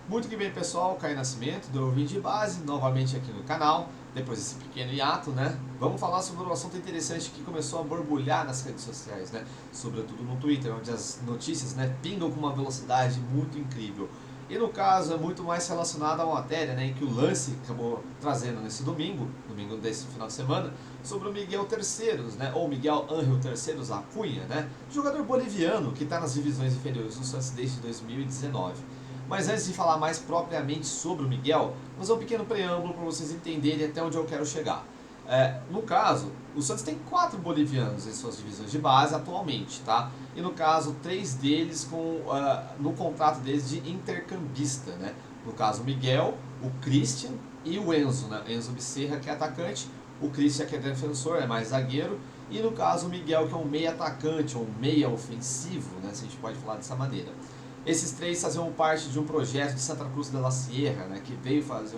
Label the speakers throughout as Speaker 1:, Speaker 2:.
Speaker 1: Muito que bem, pessoal, Caio Nascimento, do Vídeo de Base, novamente aqui no canal, depois desse pequeno hiato, né? Vamos falar sobre um assunto interessante que começou a borbulhar nas redes sociais, né? Sobretudo no Twitter, onde as notícias, né, pingam com uma velocidade muito incrível. E no caso é muito mais relacionado à matéria, né, em que o Lance acabou trazendo nesse domingo desse final de semana, sobre o Miguel Terceiros, né, ou Miguel Ángel Terceiros Acunha, né, jogador boliviano que está nas divisões inferiores do Santos desde 2019. Mas antes de falar mais propriamente sobre o Miguel, vou fazer um pequeno preâmbulo para vocês entenderem até onde eu quero chegar. No caso, o Santos tem 4 bolivianos em suas divisões de base atualmente, tá? E no caso, 3 deles no contrato deles de intercambista, né? No caso, o Miguel, o Christian e o Enzo, né? Enzo Becerra, que é atacante, o Christian, que é defensor, é mais zagueiro, e no caso, o Miguel, que é um meia atacante, ou um meia ofensivo, né? Se a gente pode falar dessa maneira. Esses 3 faziam parte de um projeto de Santa Cruz de la Sierra, né, que veio fazer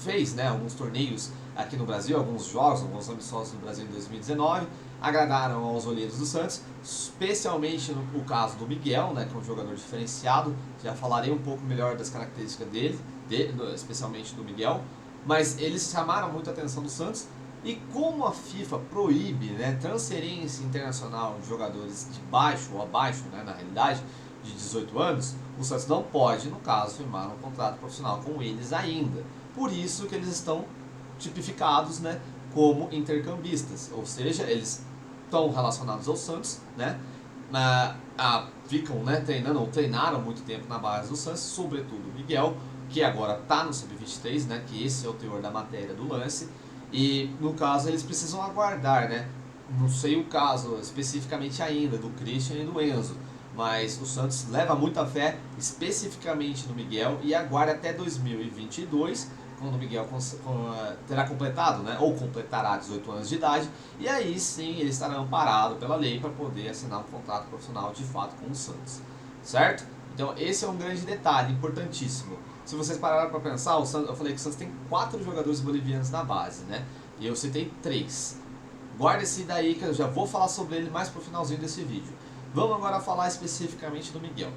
Speaker 1: fez, né, alguns torneios aqui no Brasil, alguns jogos, alguns amistosos no Brasil em 2019, agradaram aos olheiros do Santos, especialmente no caso do Miguel, né, que é um jogador diferenciado. Já falarei um pouco melhor das características dele, especialmente do Miguel, mas eles chamaram muito a atenção do Santos. E como a FIFA proíbe, né, transferência internacional de jogadores de baixo ou abaixo, né, na realidade, de 18 anos, o Santos não pode, no caso, firmar um contrato profissional com eles ainda. Por isso que eles estão tipificados, né, como intercambistas, ou seja, eles estão relacionados ao Santos, né, ficam, né, treinando ou treinaram muito tempo na base do Santos, sobretudo o Miguel, que agora está no Sub-23, né, que esse é o teor da matéria do Lance, e no caso eles precisam aguardar, né, não sei o caso especificamente ainda do Christian e do Enzo, mas o Santos leva muita fé especificamente no Miguel e aguarda até 2022, quando o Miguel terá completado, né, ou completará 18 anos de idade, e aí sim ele estará amparado pela lei para poder assinar um contrato profissional de fato com o Santos, certo? Então esse é um grande detalhe, importantíssimo. Se vocês pararam para pensar, eu falei que o Santos tem 4 jogadores bolivianos na base, né, e eu citei 3. Guarda esse daí que eu já vou falar sobre ele mais pro finalzinho desse vídeo. Vamos agora falar especificamente do Miguel.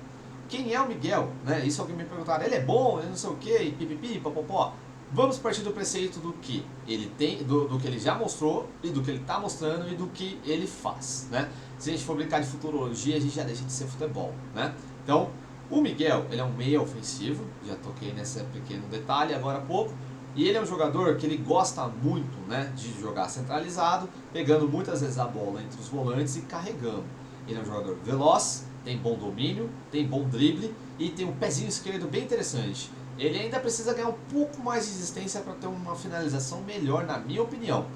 Speaker 1: Quem é o Miguel? Né? Isso alguém me perguntaram. Ele é bom, ele não sei o que, pipipi, popopó. Vamos partir do preceito do que ele tem, do que ele já mostrou e do que ele está mostrando e do que ele faz, né? Se a gente for brincar de futurologia, a gente já deixa de ser futebol, né? Então, o Miguel, ele é um meia ofensivo, já toquei nesse pequeno detalhe agora há pouco, e ele é um jogador que ele gosta muito, né, de jogar centralizado, pegando muitas vezes a bola entre os volantes e carregando. Ele é um jogador veloz, tem bom domínio, tem bom drible e tem um pezinho esquerdo bem interessante. Ele ainda precisa ganhar um pouco mais de resistência para ter uma finalização melhor, na minha opinião.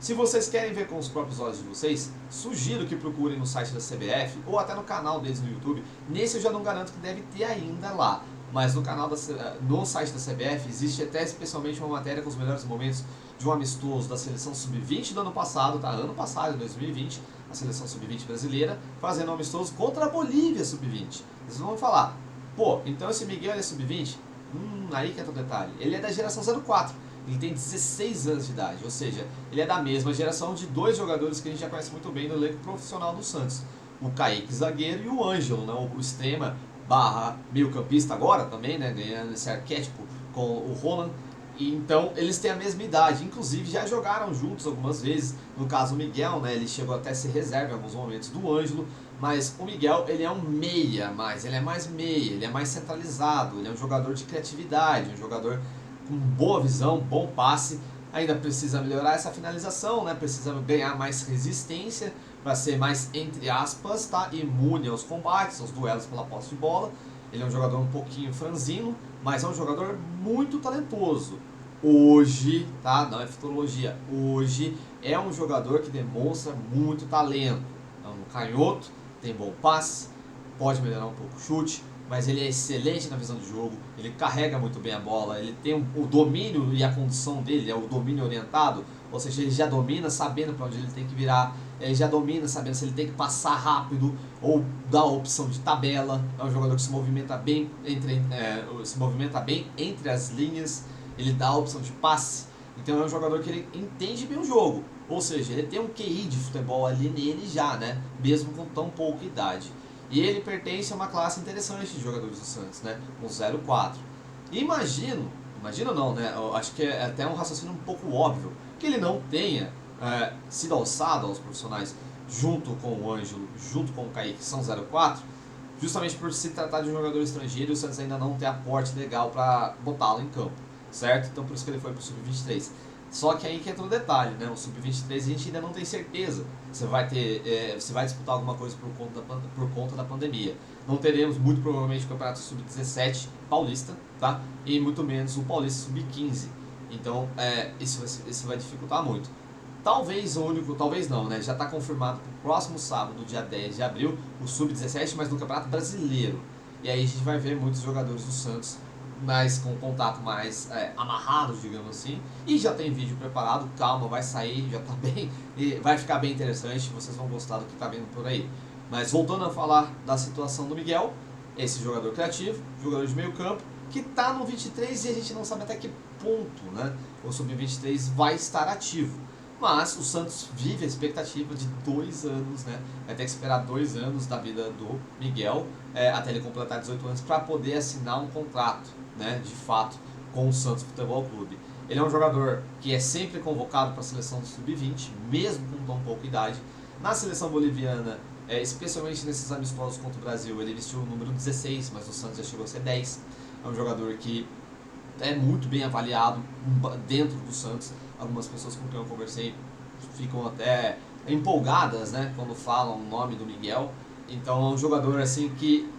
Speaker 1: Se vocês querem ver com os próprios olhos de vocês, sugiro que procurem no site da CBF ou até no canal deles no YouTube. Nesse eu já não garanto que deve ter ainda lá, mas no canal no site da CBF existe até especialmente uma matéria com os melhores momentos de um amistoso da seleção sub-20 do ano passado, tá? Ano passado, 2020, a seleção sub-20 brasileira, fazendo um amistoso contra a Bolívia sub-20. Vocês vão falar, pô, então esse Miguel é sub-20? Aí que é o detalhe. Ele é da geração 04. Ele tem 16 anos de idade, ou seja, ele é da mesma geração de 2 jogadores que a gente já conhece muito bem no elenco profissional do Santos. O Kaique zagueiro e o Ângelo, né, o extrema barra meio campista agora também, né, ganhando esse arquétipo com o Roland. E então eles têm a mesma idade, inclusive já jogaram juntos algumas vezes. No caso o Miguel, né, ele chegou até a ser reserva em alguns momentos do Ângelo, mas o Miguel ele é um meia, ele é mais meia, ele é mais centralizado, ele é um jogador de criatividade, um jogador com boa visão, bom passe. Ainda precisa melhorar essa finalização, né? Precisa ganhar mais resistência para ser mais, entre aspas, tá, imune aos combates, aos duelos pela posse de bola. Ele é um jogador um pouquinho franzino, mas é um jogador muito talentoso. Hoje, tá? Não é futurologia. Hoje é um jogador que demonstra muito talento. É um canhoto, tem bom passe, pode melhorar um pouco o chute, mas ele é excelente na visão de jogo, ele carrega muito bem a bola, ele tem o domínio e a condição dele é o domínio orientado, ou seja, ele já domina sabendo para onde ele tem que virar, ele já domina sabendo se ele tem que passar rápido ou dar a opção de tabela. É um jogador que se movimenta bem entre as linhas, ele dá a opção de passe, então é um jogador que ele entende bem o jogo, ou seja, ele tem um QI de futebol ali nele já, né, mesmo com tão pouca idade. E ele pertence a uma classe interessante de jogadores do Santos, né? Um 04. Imagino não, né? Eu acho que é até um raciocínio um pouco óbvio, que ele não tenha sido alçado aos profissionais junto com o Ângelo, junto com o Kaique, que são 04, justamente por se tratar de um jogador estrangeiro e o Santos ainda não ter aporte legal para botá-lo em campo, certo? Então por isso que ele foi para o Sub-23. Só que aí que entra o detalhe, né? O Sub-23 a gente ainda não tem certeza se você vai disputar alguma coisa por conta da pandemia. Não teremos muito provavelmente o Campeonato Sub-17 Paulista, tá? E muito menos o Paulista Sub-15. Então isso vai dificultar muito. Talvez não, né? Já está confirmado para o próximo sábado, dia 10 de abril, o Sub-17, mas no Campeonato Brasileiro. E aí a gente vai ver muitos jogadores do Santos com contato mais amarrado, digamos assim. E já tem vídeo preparado, calma, vai sair, já tá bem, e vai ficar bem interessante, vocês vão gostar do que tá vendo por aí. Mas voltando a falar da situação do Miguel, esse jogador criativo, jogador de meio campo, que tá no 23 e a gente não sabe até que ponto, né, o Sub-23 vai estar ativo. Mas o Santos vive a expectativa de 2 anos, né? Vai ter que esperar 2 anos da vida do Miguel até ele completar 18 anos para poder assinar um contrato, né? De fato, com o Santos Futebol Clube. Ele é um jogador que é sempre convocado para a seleção do Sub-20, mesmo com tão pouca idade. Na seleção boliviana, especialmente nesses amistosos contra o Brasil, ele vestiu o número 16, mas o Santos já chegou a ser 10. É um jogador que é muito bem avaliado dentro do Santos. Algumas pessoas com quem eu conversei ficam até empolgadas, né, quando falam o nome do Miguel. Então é um jogador assim que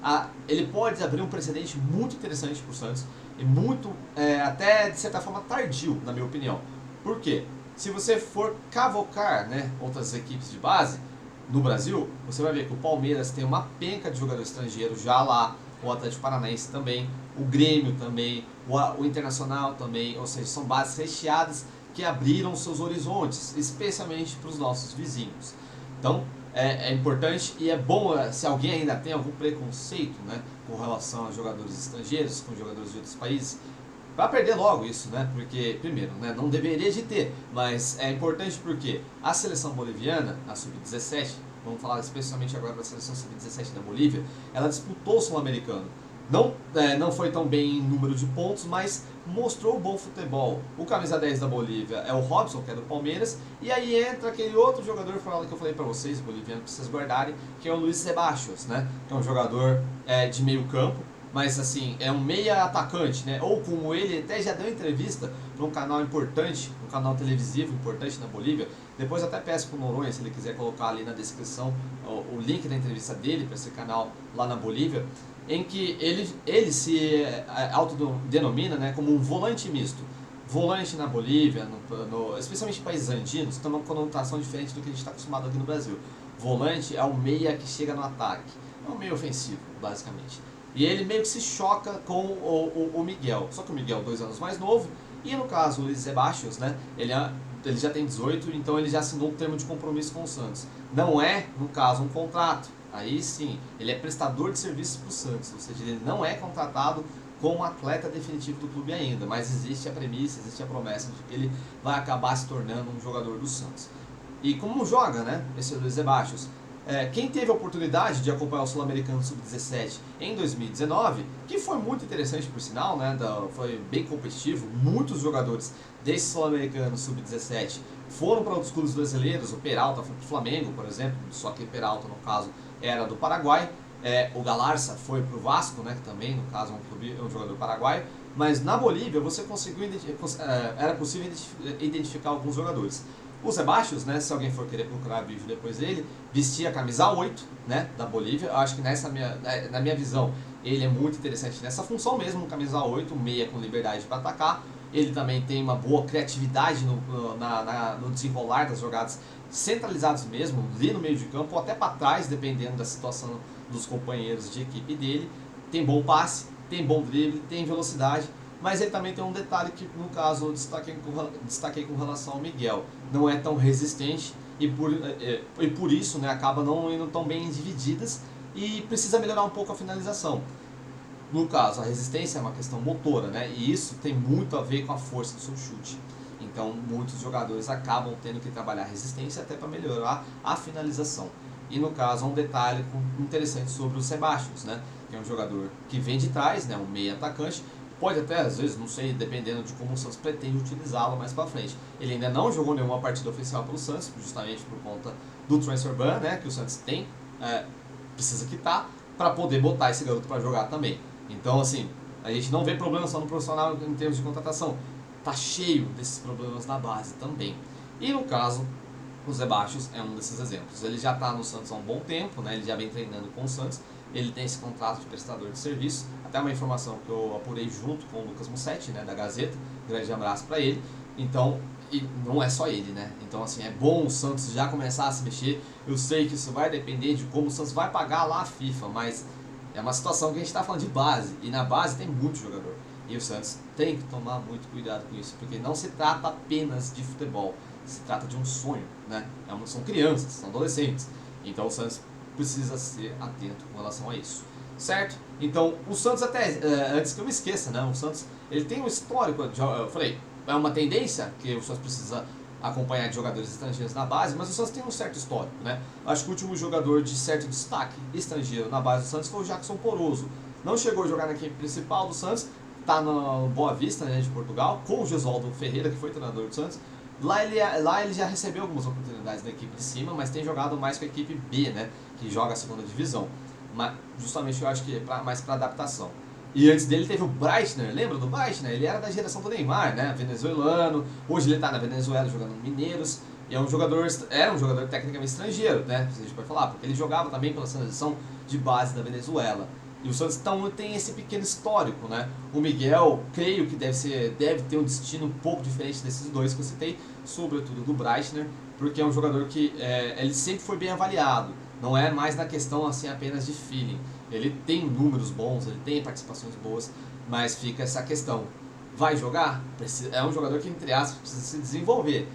Speaker 1: ele pode abrir um precedente muito interessante para o Santos e muito até de certa forma tardio, na minha opinião. Por quê? Se você for cavocar, né, outras equipes de base no Brasil, você vai ver que o Palmeiras tem uma penca de jogador estrangeiro já lá, o Atlético Paranaense também, o Grêmio também, o Internacional também, ou seja, são bases recheadas que abriram seus horizontes, especialmente para os nossos vizinhos. Então é importante e é bom, se alguém ainda tem algum preconceito, né, com relação a jogadores estrangeiros, com jogadores de outros países, para perder logo isso, né? Porque, primeiro, né, não deveria de ter, mas é importante porque a seleção boliviana, a Sub-17, vamos falar especialmente agora da seleção Sub-17 da Bolívia, ela disputou o Sul-Americano. Não foi tão bem em número de pontos, mas mostrou bom futebol. O camisa 10 da Bolívia é o Robson, que é do Palmeiras, e aí entra aquele outro jogador que eu falei para vocês, boliviano, para vocês guardarem, que é o Luiz Ceballos, né? Que é um jogador de meio campo, mas assim, é um meia atacante, né? Ou como ele até já deu entrevista para um canal importante, um canal televisivo importante na Bolívia. Depois até peço pro Noronha, se ele quiser colocar ali na descrição o link da entrevista dele para esse canal lá na Bolívia, em que ele se autodenomina, né, como um volante misto. Volante na Bolívia, especialmente em países andinos, tem uma conotação diferente do que a gente está acostumado aqui no Brasil. Volante é o meia que chega no ataque, é um meio ofensivo, basicamente. E ele meio que se choca com o Miguel, só que o Miguel é 2 anos mais novo, e no caso o Luiz Ceballos, né, ele já tem 18, então ele já assinou um termo de compromisso com o Santos. Não é, no caso, um contrato. Aí sim, ele é prestador de serviços para o Santos, ou seja, ele não é contratado como atleta definitivo do clube ainda, mas existe a premissa, existe a promessa de que ele vai acabar se tornando um jogador do Santos. E como joga, né, esse Luiz Ceballos? Quem teve a oportunidade de acompanhar o Sul-Americano Sub-17 em 2019, que foi muito interessante por sinal, né, foi bem competitivo, muitos jogadores desse Sul-Americano Sub-17 foram para outros clubes brasileiros, o Peralta foi para o Flamengo, por exemplo, só que o Peralta, no caso, era do Paraguai, o Galarza foi para o Vasco, né, que também, no caso, é um jogador paraguaio, mas na Bolívia era possível identificar alguns jogadores. O Ceballos, né, se alguém for querer procurar vídeo depois dele, vestia a camisa 8, né, da Bolívia. Eu acho que na minha visão, ele é muito interessante nessa função mesmo, camisa 8, meia com liberdade para atacar. Ele também tem uma boa criatividade no desenrolar das jogadas centralizadas mesmo, ali no meio de campo, ou até para trás, dependendo da situação dos companheiros de equipe dele. Tem bom passe, tem bom drible, tem velocidade. Mas ele também tem um detalhe que, no caso, eu destaquei com relação ao Miguel. Não é tão resistente e por isso, né, acaba não indo tão bem divididas e precisa melhorar um pouco a finalização. No caso, a resistência é uma questão motora, né, e isso tem muito a ver com a força do seu chute. Então, muitos jogadores acabam tendo que trabalhar a resistência até para melhorar a finalização. E no caso, um detalhe interessante sobre o Sebastião, né? Que é um jogador que vem de trás, né? Um meio atacante. Pode até, às vezes, não sei, dependendo de como o Santos pretende utilizá-lo mais pra frente. Ele ainda não jogou nenhuma partida oficial pelo Santos, justamente por conta do transfer ban, né? Que o Santos tem, precisa quitar, para poder botar esse garoto para jogar também. Então, assim, a gente não vê problema só no profissional em termos de contratação. Tá cheio desses problemas na base também. E no caso, o Zé Baixos é um desses exemplos. Ele já está no Santos há um bom tempo, né? Ele já vem treinando com o Santos. Ele tem esse contrato de prestador de serviço. Até uma informação que eu apurei junto com o Lucas Mussetti, né, da Gazeta. Grande abraço para ele. Então, e não é só ele, né? Então, assim, é bom o Santos já começar a se mexer. Eu sei que isso vai depender de como o Santos vai pagar lá a FIFA, mas é uma situação que a gente está falando de base. E na base tem muito jogador. E o Santos tem que tomar muito cuidado com isso, porque não se trata apenas de futebol. Se trata de um sonho, né? São crianças, são adolescentes. Então o Santos precisa ser atento com relação a isso, certo? Então o Santos até, antes que eu me esqueça, né? O Santos, ele tem um histórico, eu falei, é uma tendência que o Santos precisa acompanhar de jogadores estrangeiros na base, mas o Santos tem um certo histórico, né? Acho que o último jogador de certo destaque estrangeiro na base do Santos foi o Jackson Poroso. Não chegou a jogar na equipe principal do Santos, tá no Boa Vista, né, de Portugal, com o Gesualdo Ferreira, que foi treinador do Santos. Lá ele já recebeu algumas oportunidades da equipe de cima, mas tem jogado mais com a equipe B, né, que joga a segunda divisão. Mas justamente eu acho que é mais para adaptação. E antes dele teve o Breitner, lembra do Breitner? Ele era da geração do Neymar, né, venezuelano. Hoje ele está na Venezuela jogando no Mineiros. E era um jogador tecnicamente estrangeiro, né, se a gente pode falar, porque ele jogava também pela seleção de base da Venezuela. E o Santos então tem esse pequeno histórico, né? O Miguel, creio que deve ter um destino um pouco diferente desses dois que eu citei, sobretudo do Breitner, porque é um jogador que ele sempre foi bem avaliado. Não é mais na questão assim apenas de feeling. Ele tem números bons, ele tem participações boas, mas fica essa questão. Vai jogar? É um jogador que, entre aspas, precisa se desenvolver.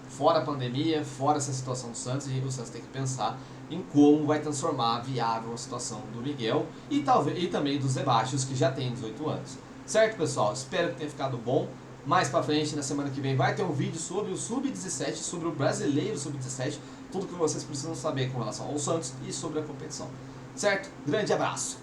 Speaker 1: Fora a pandemia, fora essa situação do Santos, e o Santos tem que pensar em como vai transformar viável a situação do Miguel e também do Zé Baixos, que já tem 18 anos. Certo, pessoal? Espero que tenha ficado bom. Mais pra frente, na semana que vem, vai ter um vídeo sobre o Sub-17, sobre o brasileiro Sub-17, tudo que vocês precisam saber com relação ao Santos e sobre a competição. Certo? Grande abraço!